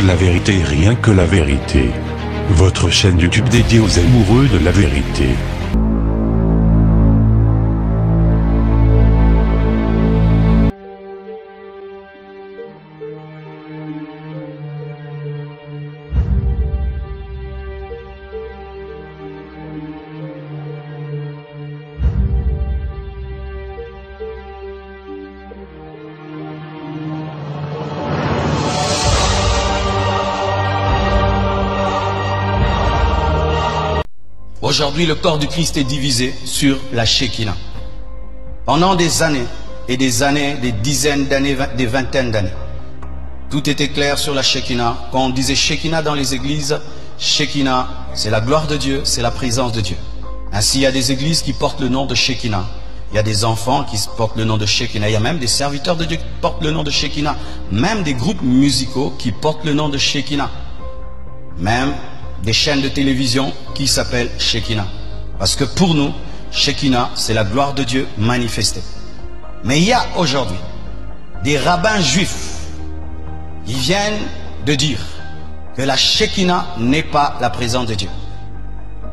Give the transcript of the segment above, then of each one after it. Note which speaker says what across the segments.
Speaker 1: toute la vérité et rien que la vérité. Votre chaîne YouTube dédiée aux amoureux de la vérité.
Speaker 2: Aujourd'hui, le corps du Christ est divisé sur la Shekinah. Pendant des années et des années, des dizaines d'années, des vingtaines d'années, tout était clair sur la Shekinah. Quand on disait Shekinah dans les églises, Shekinah, c'est la gloire de Dieu, c'est la présence de Dieu. Ainsi, il y a des églises qui portent le nom de Shekinah. Il y a des enfants qui portent le nom de Shekinah. Il y a même des serviteurs de Dieu qui portent le nom de Shekinah. Même des groupes musicaux qui portent le nom de Shekinah. Même des chaînes de télévision qui s'appellent Shekinah. Parce que pour nous, Shekinah, c'est la gloire de Dieu manifestée. Mais il y a aujourd'hui des rabbins juifs qui viennent de dire que la Shekinah n'est pas la présence de Dieu.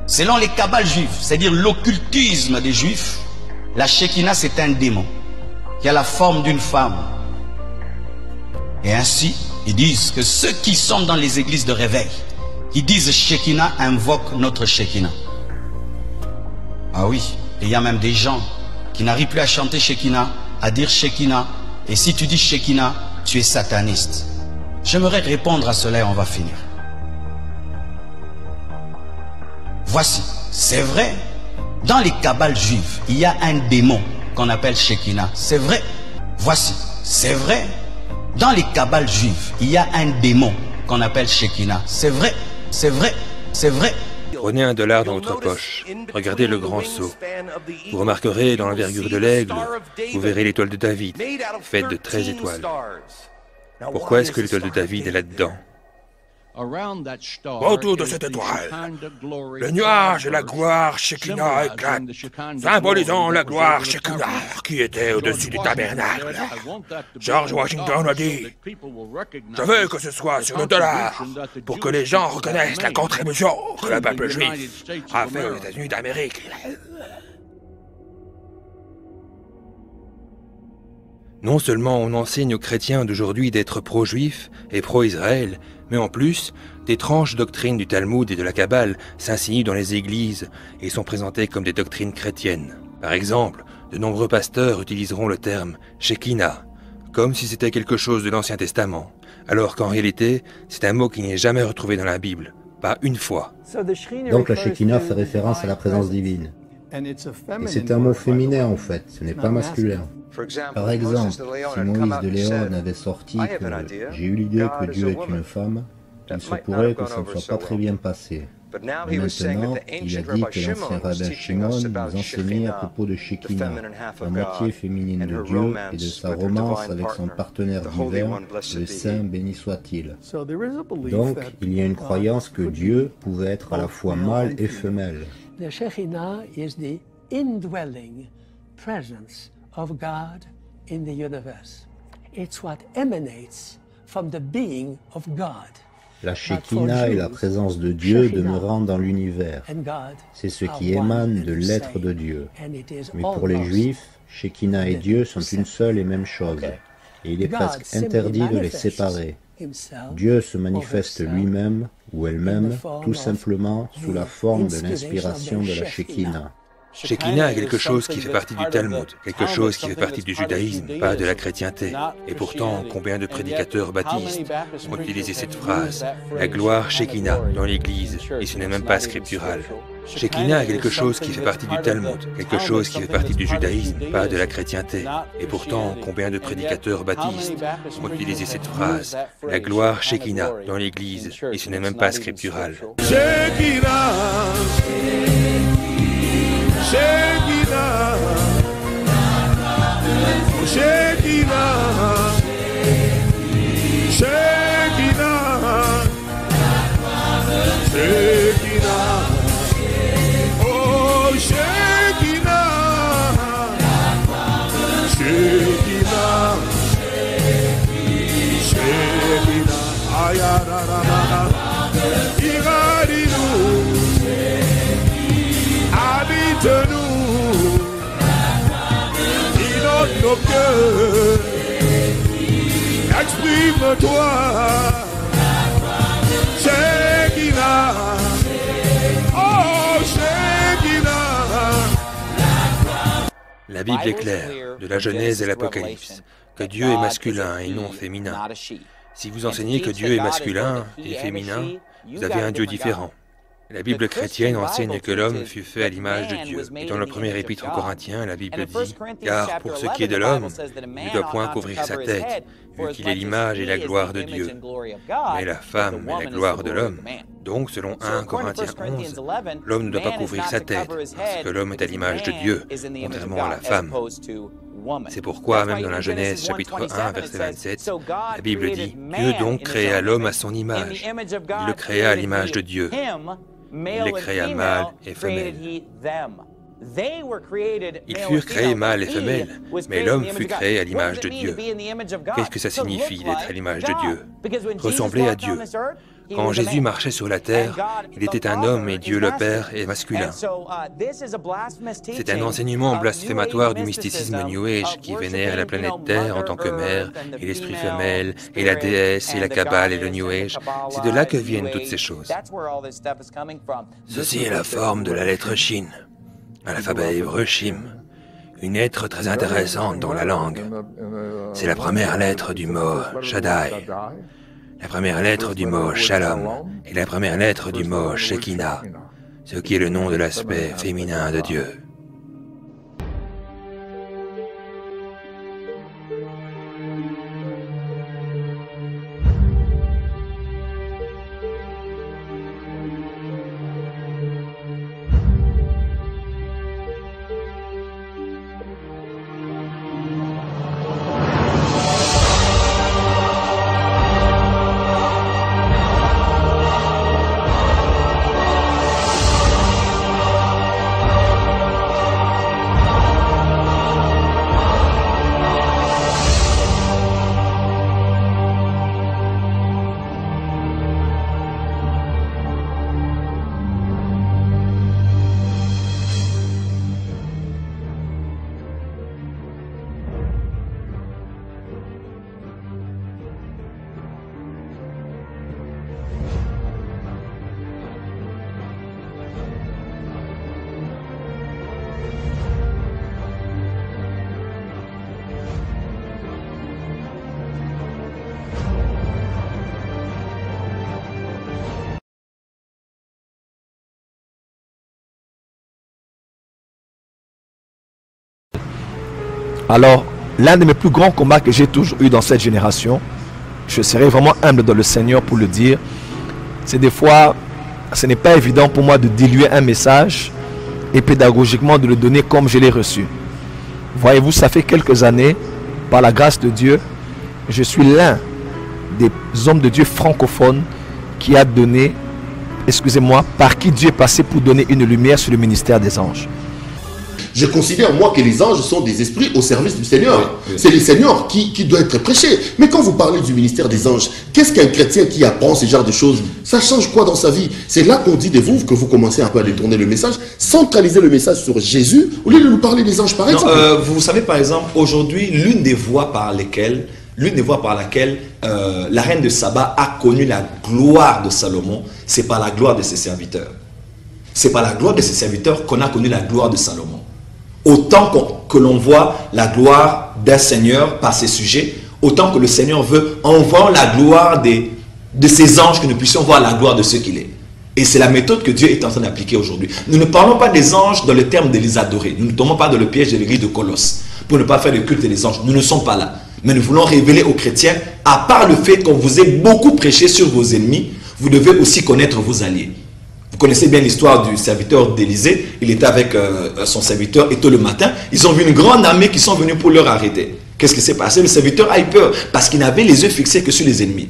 Speaker 2: Selon les kabbales juives, c'est-à-dire l'occultisme des juifs, la Shekinah c'est un démon qui a la forme d'une femme. Et ainsi, ils disent que ceux qui sont dans les églises de réveil, qui disent Shekinah, invoquent notre Shekinah. Ah oui, et il y a même des gens qui n'arrivent plus à chanter Shekinah, à dire Shekinah, et si tu dis Shekinah, tu es sataniste. J'aimerais répondre à cela et on va finir. Voici, c'est vrai, dans les kabbales juives, il y a un démon qu'on appelle Shekinah. C'est vrai. Voici, c'est vrai, dans les kabbales juives, il y a un démon qu'on appelle Shekinah. C'est vrai, c'est vrai, c'est vrai.
Speaker 3: Prenez $1 dans votre poche, regardez le grand sceau. Vous remarquerez dans l'envergure de l'aigle, vous verrez l'étoile de David, faite de 13 étoiles. Pourquoi est-ce que l'étoile de David est là-dedans?
Speaker 4: Autour de cette étoile, le nuage et la gloire Shekinah éclatent, symbolisant la gloire Shekinah qui était au-dessus du tabernacle. George Washington a dit « Je veux que ce soit sur le dollar pour que les gens reconnaissent la contribution que le peuple juif a fait aux États-Unis d'Amérique. »
Speaker 3: Non seulement on enseigne aux chrétiens d'aujourd'hui d'être pro-juifs et pro-Israël, mais en plus, d'étranges doctrines du Talmud et de la Kabbale s'insinuent dans les églises et sont présentées comme des doctrines chrétiennes. Par exemple, de nombreux pasteurs utiliseront le terme « Shekinah », comme si c'était quelque chose de l'Ancien Testament, alors qu'en réalité, c'est un mot qui n'est jamais retrouvé dans la Bible, pas une fois.
Speaker 5: Donc la Shekinah fait référence à la présence divine. Et c'est un mot féminin en fait, ce n'est pas masculin. Par exemple, si Moïse de Léon avait sorti que « J'ai eu l'idée que Dieu est une femme », il se pourrait que ça ne soit pas très bien passé. Mais maintenant, il a dit que l'ancien rabbin Shimon nous enseignait à propos de Shekinah, la moitié féminine de Dieu et de sa romance avec son partenaire divin, le Saint béni soit-il. Donc, il y a une croyance que Dieu pouvait être à la fois mâle et femelle.
Speaker 6: The Shekinah is the indwelling presence of God in the universe. It's what emanates from the being of God.
Speaker 5: La Shekinah est la présence de Dieu demeurant dans l'univers. C'est ce qui émane de l'être de Dieu. Mais pour les Juifs, Shekinah et Dieu sont une seule et même chose. Et il est presque interdit de les séparer. Dieu se manifeste lui-même ou elle-même, tout simplement sous la forme de l'inspiration de la Shekinah.
Speaker 3: Shekinah est quelque chose qui fait partie du Talmud, quelque chose qui fait partie du judaïsme, pas de la chrétienté. Et pourtant, combien de prédicateurs baptistes ont utilisé cette phrase, la gloire Shekinah, dans l'Église, et ce n'est même pas scriptural. Shekinah est quelque chose qui fait partie du Talmud, quelque chose qui fait partie du judaïsme, pas de la chrétienté. Et pourtant, combien de prédicateurs baptistes ont utilisé cette phrase, la gloire Shekinah, dans l'Église, et ce n'est même pas scriptural.
Speaker 4: Shekinah, Shekinah, Shekinah, Shekinah, Shekinah, oh Shekinah, Shekinah, Shekinah, Habite-nous inonde nos cœurs. Exprime-toi, Shekinah. Oh, Shekinah.
Speaker 3: La Bible est claire, de la Genèse à l'Apocalypse, que Dieu est masculin et non féminin. Si vous enseignez que Dieu est masculin et féminin, vous avez un Dieu différent. La Bible chrétienne enseigne que l'homme fut fait à l'image de Dieu. Et dans le premier épître aux Corinthiens, la Bible dit « Car pour ce qui est de l'homme, il ne doit point couvrir sa tête, vu qu'il est l'image et la gloire de Dieu. Mais la femme est la gloire de l'homme. » Donc, selon 1 Corinthiens 11, l'homme ne doit pas couvrir sa tête, parce que l'homme est à l'image de Dieu, contrairement à la femme. C'est pourquoi, même dans la Genèse chapitre 1, verset 27, la Bible dit « Dieu donc créa l'homme à son image. Il le créa à l'image de Dieu. Il les créa mâle et femelle. » Ils furent créés mâle et femelle, mais l'homme fut créé à l'image de Dieu. Qu'est-ce que ça signifie d'être à l'image de Dieu? Ressembler à Dieu. Quand Jésus marchait sur la terre, il était un homme et Dieu le Père est masculin. C'est un enseignement blasphématoire du mysticisme New Age qui vénère la planète Terre en tant que mère, et l'esprit femelle, et la déesse, et la Kabbale, et le New Age. C'est de là que viennent toutes ces choses. Ceci est la forme de la lettre Shin, à l'alphabet hébreu Shim, une lettre très intéressante dans la langue. C'est la première lettre du mot Shaddai, la première lettre du mot Shalom et la première lettre du mot Shekinah, ce qui est le nom de l'aspect féminin de Dieu.
Speaker 7: Alors, l'un de mes plus grands combats que j'ai toujours eu dans cette génération, je serai vraiment humble dans le Seigneur pour le dire, c'est des fois, ce n'est pas évident pour moi de diluer un message et pédagogiquement de le donner comme je l'ai reçu. Voyez-vous, ça fait quelques années, par la grâce de Dieu, je suis l'un des hommes de Dieu francophones qui a donné, excusez-moi, par qui Dieu est passé pour donner une lumière sur le ministère des anges.
Speaker 8: Je considère, moi, que les anges sont des esprits au service du Seigneur. Oui. C'est le Seigneur qui doit être prêché. Mais quand vous parlez du ministère des anges, qu'est-ce qu'un chrétien qui apprend ce genre de choses? Ça change quoi dans sa vie? C'est là qu'on dit de vous que vous commencez un peu à détourner le message, centraliser le message sur Jésus, au lieu de nous parler des anges par exemple.
Speaker 9: Vous savez, par exemple, aujourd'hui, l'une des voies par laquelle la reine de Saba a connu la gloire de Salomon, c'est par la gloire de ses serviteurs. C'est par la gloire de ses serviteurs qu'on a connu la gloire de Salomon. Autant que l'on voit la gloire d'un Seigneur par ses sujets, autant que le Seigneur veut, en voyant la gloire de ses anges, que nous puissions voir la gloire de ce qu'il est. Et c'est la méthode que Dieu est en train d'appliquer aujourd'hui. Nous ne parlons pas des anges dans le terme de les adorer. Nous ne tombons pas dans le piège de l'église de Colosse pour ne pas faire le culte des anges. Nous ne sommes pas là. Mais nous voulons révéler aux chrétiens, à part le fait qu'on vous ait beaucoup prêché sur vos ennemis, vous devez aussi connaître vos alliés. Vous connaissez bien l'histoire du serviteur d'Élysée. Il était avec son serviteur et tôt le matin, ils ont vu une grande armée qui sont venus pour leur arrêter. Qu'est-ce qui s'est passé? Le serviteur a eu peur parce qu'il n'avait les yeux fixés que sur les ennemis.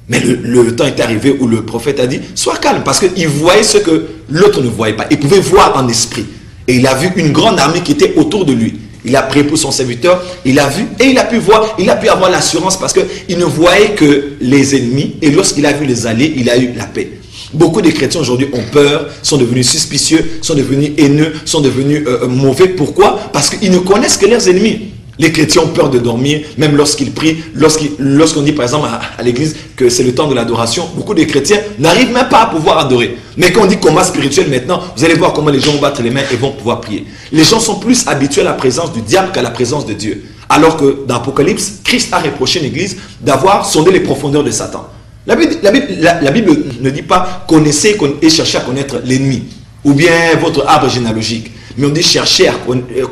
Speaker 9: Mais le temps est arrivé où le prophète a dit, sois calme, parce qu'il voyait ce que l'autre ne voyait pas. Il pouvait voir en esprit. Et il a vu une grande armée qui était autour de lui. il a prié pour son serviteur, il a vu et il a pu voir, il a pu avoir l'assurance parce qu'il ne voyait que les ennemis et lorsqu'il a vu les alliés, il a eu la paix. Beaucoup de chrétiens aujourd'hui ont peur, sont devenus suspicieux, sont devenus haineux, sont devenus mauvais. Pourquoi? Parce qu'ils ne connaissent que leurs ennemis. Les chrétiens ont peur de dormir, même lorsqu'ils prient, lorsqu'on dit par exemple à l'église que c'est le temps de l'adoration, beaucoup de chrétiens n'arrivent même pas à pouvoir adorer. Mais quand on dit combat spirituel maintenant, vous allez voir comment les gens vont battre les mains et vont pouvoir prier. Les gens sont plus habitués à la présence du diable qu'à la présence de Dieu. Alors que dans l'Apocalypse, Christ a reproché l'église d'avoir sondé les profondeurs de Satan. La Bible ne dit pas connaissez et cherchez à connaître l'ennemi ou bien votre arbre généalogique. Mais on dit chercher à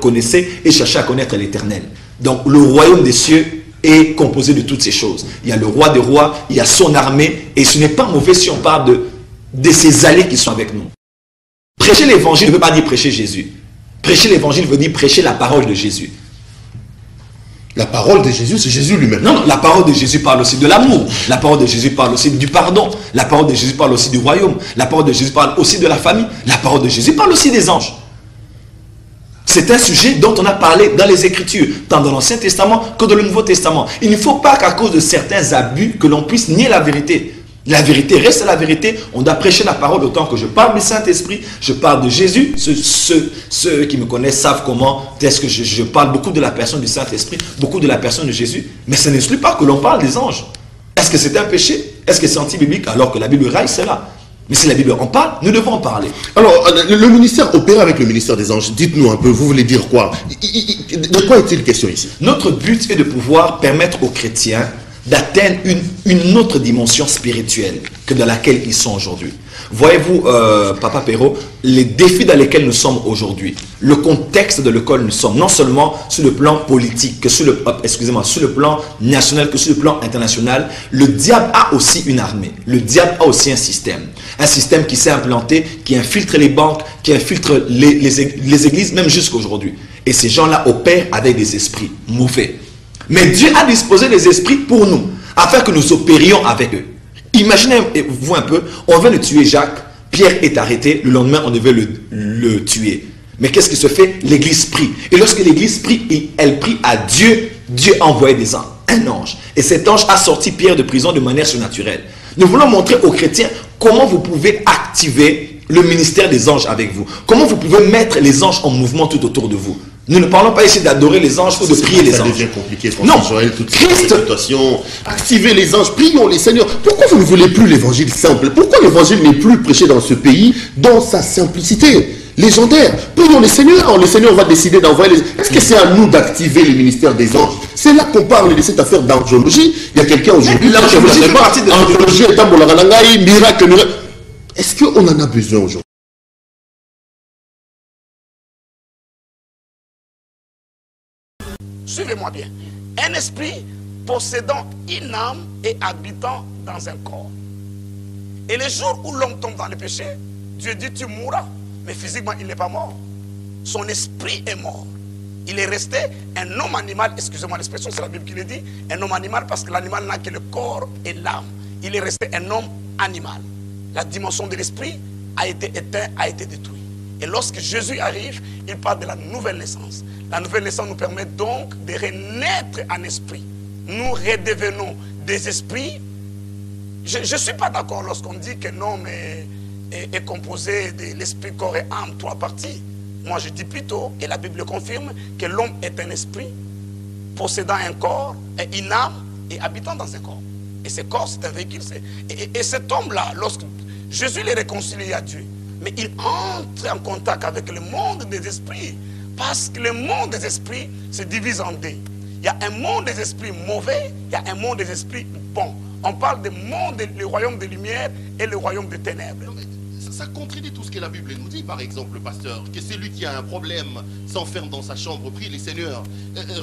Speaker 9: connaître et chercher à connaître l'Éternel. Donc le royaume des cieux est composé de toutes ces choses. Il y a le roi des rois, il y a son armée. Et ce n'est pas mauvais si on parle de ces alliés qui sont avec nous. Prêcher l'évangile ne veut pas dire prêcher Jésus. Prêcher l'évangile veut dire prêcher la parole de Jésus.
Speaker 8: La parole de Jésus, c'est Jésus lui-même.
Speaker 9: Non, la parole de Jésus parle aussi de l'amour. La parole de Jésus parle aussi du pardon. La parole de Jésus parle aussi du royaume. La parole de Jésus parle aussi de la famille. La parole de Jésus parle aussi des anges. C'est un sujet dont on a parlé dans les Écritures, tant dans l'Ancien Testament que dans le Nouveau Testament. Il ne faut pas qu'à cause de certains abus que l'on puisse nier la vérité. La vérité reste la vérité. On doit prêcher la parole autant que je parle du Saint-Esprit, je parle de Jésus. Ceux qui me connaissent savent comment est-ce que je parle beaucoup de la personne du Saint-Esprit, beaucoup de la personne de Jésus. Mais ça n'exclut pas que l'on parle des anges. Est-ce que c'est un péché? Est-ce que c'est anti-biblique alors que la Bible raille cela? Mais si la Bible en parle, nous devons en parler.
Speaker 8: Alors, le ministère opère avec le ministère des anges. Dites-nous un peu, vous voulez dire quoi? De quoi est-il question ici?
Speaker 9: Notre but est de pouvoir permettre aux chrétiens d'atteindre une autre dimension spirituelle que dans laquelle ils sont aujourd'hui. Voyez-vous, Papa Perrault, les défis dans lesquels nous sommes aujourd'hui, le contexte dans lequel nous sommes, non seulement sur le plan politique, que sur le plan national, que sur le plan international, le diable a aussi une armée. Le diable a aussi un système qui s'est implanté, qui infiltre les banques, qui infiltre les églises, même jusqu'aujourd'hui. Et ces gens-là opèrent avec des esprits mauvais. Mais Dieu a disposé des esprits pour nous, afin que nous opérions avec eux. Imaginez-vous un peu, on veut le tuer Jacques, Pierre est arrêté, le lendemain on devait le tuer. Mais qu'est-ce qui se fait? L'église prie. Et lorsque l'église prie, elle prie à Dieu, Dieu a envoyé un ange. Et cet ange a sorti Pierre de prison de manière surnaturelle. Nous voulons montrer aux chrétiens comment vous pouvez activer le ministère des anges avec vous. Comment vous pouvez mettre les anges en mouvement tout autour de vous. Nous ne parlons pas ici d'adorer les anges ou de prier les anges.
Speaker 8: Ça devient compliqué.
Speaker 9: Non,
Speaker 8: Joël, toute cette situation. Activez les anges, prions les seigneurs. Pourquoi vous ne voulez plus l'évangile simple? Pourquoi l'évangile n'est plus prêché dans ce pays dans sa simplicité légendaire? Prions les seigneurs. Le Seigneur va décider d'envoyer les... Est-ce que c'est à nous d'activer le ministère des anges? C'est là qu'on parle de cette affaire d'angiologie. Il y a quelqu'un aujourd'hui... L'angiologie fait partie de l'angiologie. Miracle. Est-ce qu'on en a besoin aujourd'hui?
Speaker 10: Suivez-moi bien. Un esprit possédant une âme et habitant dans un corps. Et le jour où l'homme tombe dans le péché, Dieu dit tu mourras. Mais physiquement, il n'est pas mort. Son esprit est mort. Il est resté un homme animal. Excusez-moi l'expression, c'est la Bible qui le dit. Un homme animal parce que l'animal n'a que le corps et l'âme. Il est resté un homme animal. La dimension de l'esprit a été éteinte, a été détruite. Et lorsque Jésus arrive, il parle de la nouvelle naissance. La nouvelle naissance nous permet donc de renaître en esprit. Nous redevenons des esprits. Je ne suis pas d'accord lorsqu'on dit qu'un homme est composé de l'esprit, corps et âme, 3 parties. Moi je dis plutôt, et la Bible confirme, que l'homme est un esprit possédant un corps, et une âme et habitant dans un corps. Et ce corps, c'est un véhicule. Et cet homme-là, lorsque Jésus les réconcilie à Dieu, mais il entre en contact avec le monde des esprits. Parce que le monde des esprits se divise en deux. Il y a un monde des esprits mauvais, il y a un monde des esprits bons. On parle du monde, le royaume des lumières et le royaume des ténèbres.
Speaker 8: Ça contredit tout ce que la Bible nous dit, par exemple, pasteur, que celui qui a un problème s'enferme dans sa chambre, prie les seigneurs,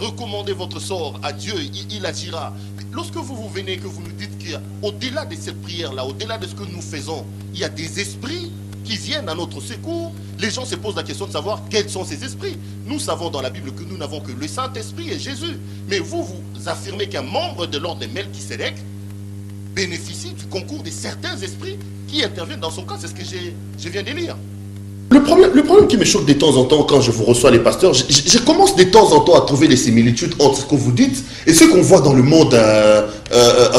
Speaker 8: recommandez votre sort à Dieu, il agira. Lorsque vous venez, que vous nous dites qu'au-delà de cette prière-là, au-delà de ce que nous faisons, il y a des esprits qui viennent à notre secours, les gens se posent la question de savoir quels sont ces esprits. Nous savons dans la Bible que nous n'avons que le Saint-Esprit et Jésus. Mais vous affirmez qu'un membre de l'ordre de Melchisédek bénéficie du concours de certains esprits qui interviennent dans son cas. C'est ce que je viens de lire. Le problème qui me choque de temps en temps quand je vous reçois les pasteurs, je commence de temps en temps à trouver des similitudes entre ce que vous dites et ce qu'on voit dans le monde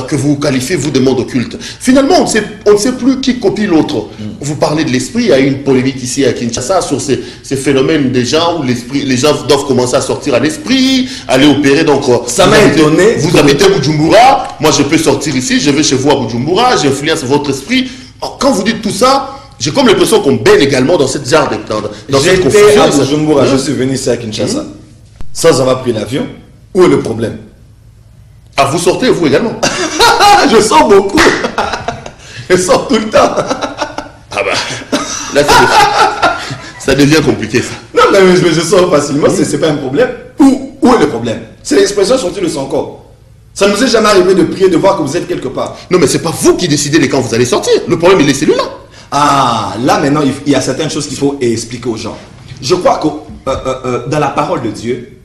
Speaker 8: que vous qualifiez, vous, de monde occulte. Finalement, on ne sait plus qui copie l'autre. Vous parlez de l'esprit, il y a eu une polémique ici à Kinshasa sur ces phénomènes des gens où les gens doivent commencer à sortir à l'esprit, aller opérer. Donc,
Speaker 9: ça m'a étonné.
Speaker 8: Vous habitez Bujumbura, moi je peux sortir ici, je vais chez vous à Bujumbura, j'influence votre esprit. Alors, quand vous dites tout ça, j'ai comme l'impression qu'on baigne également dans cette genre dans cette confusion.
Speaker 9: J'étais à Bujumbura, je suis venu ici à Kinshasa, sans avoir pris l'avion. Où est le problème?
Speaker 8: Ah, vous sortez, vous également?
Speaker 9: Je sors beaucoup. Je sors tout le temps.
Speaker 8: Ah bah, là, ça devient compliqué, ça.
Speaker 9: Non, mais je sors facilement, c'est pas un problème. Où est le problème? C'est l'expression sortie de son corps. Ça ne nous est jamais arrivé de prier, de voir que vous êtes quelque part.
Speaker 8: Non, mais c'est pas vous qui décidez de quand vous allez sortir. Le problème, il est celui-là.
Speaker 9: Ah, là maintenant, il y a certaines choses qu'il faut expliquer aux gens. Je crois que dans la parole de Dieu,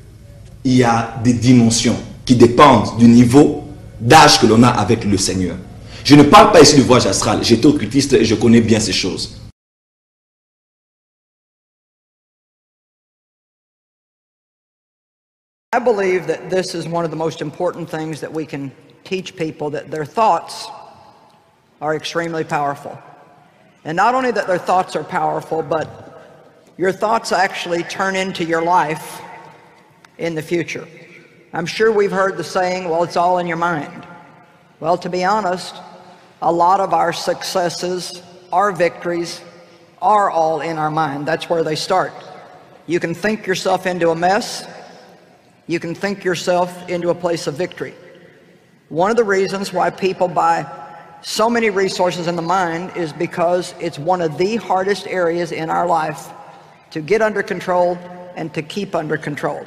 Speaker 9: il y a des dimensions qui dépendent du niveau d'âge que l'on a avec le Seigneur. Je ne parle pas ici du voyage astral. J'étais occultiste et je connais bien ces choses.
Speaker 11: I believe that this is one of the most important things that we can teach people, that their thoughts are extremely powerful. And not only that their thoughts are powerful, but your thoughts actually turn into your life in the future. I'm sure we've heard the saying, well, it's all in your mind. Well, to be honest, a lot of our successes, our victories, are all in our mind. That's where they start. You can think yourself into a mess. You can think yourself into a place of victory. One of the reasons why people buy so many resources in the mind is because it's one of the hardest areas in our life to get under control and to keep under control.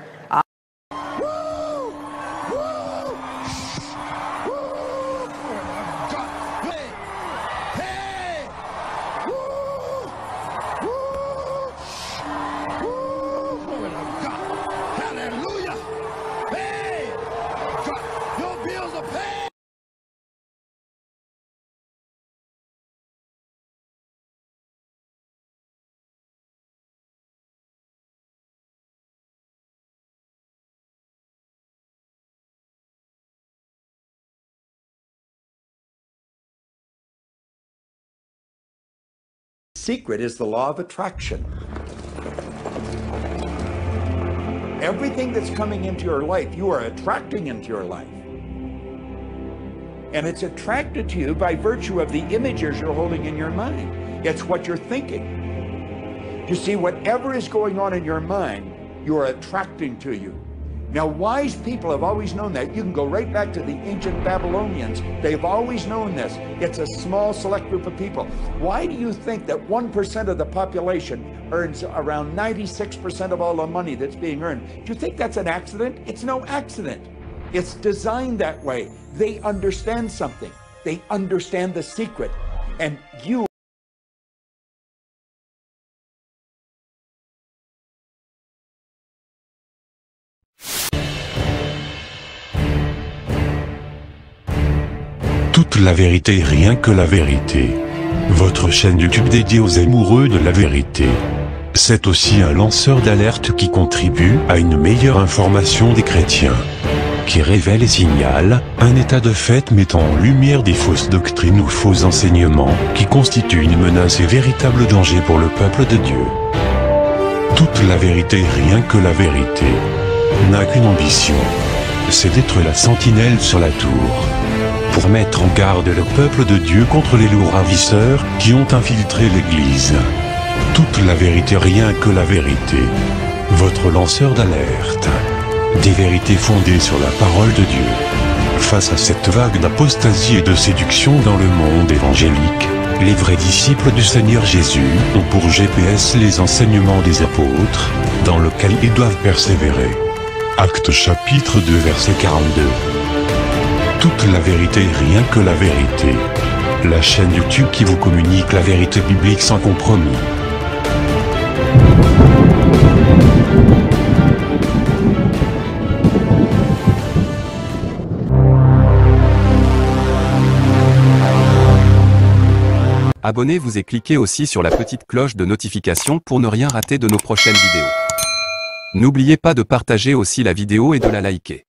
Speaker 12: Secret is the law of attraction. Everything that's coming into your life, you are attracting into your life. And it's attracted to you by virtue of the images you're holding in your mind. It's what you're thinking. You see, whatever is going on in your mind, you are attracting to you. Now, wise people have always known that. You can go right back to the ancient Babylonians. They've always known this. It's a small, select group of people. Why do you think that 1% of the population earns around 96% of all the money that's being earned? Do you think that's an accident? It's no accident. It's designed that way. They understand something. They understand the secret. And you...
Speaker 1: Toute la vérité, rien que la vérité. Votre chaîne YouTube dédiée aux amoureux de la vérité. C'est aussi un lanceur d'alerte qui contribue à une meilleure information des chrétiens. Qui révèle et signale un état de fait mettant en lumière des fausses doctrines ou faux enseignements qui constituent une menace et véritable danger pour le peuple de Dieu. Toute la vérité, rien que la vérité, n'a qu'une ambition, c'est d'être la sentinelle sur la tour. Pour mettre en garde le peuple de Dieu contre les loups ravisseurs qui ont infiltré l'Église. Toute la vérité, rien que la vérité. Votre lanceur d'alerte. Des vérités fondées sur la parole de Dieu. Face à cette vague d'apostasie et de séduction dans le monde évangélique, les vrais disciples du Seigneur Jésus ont pour GPS les enseignements des apôtres, dans lesquels ils doivent persévérer. Actes chapitre 2 verset 42. Toute la vérité, rien que la vérité. La chaîne YouTube qui vous communique la vérité biblique sans compromis.
Speaker 13: Abonnez-vous et cliquez aussi sur la petite cloche de notification pour ne rien rater de nos prochaines vidéos. N'oubliez pas de partager aussi la vidéo et de la liker.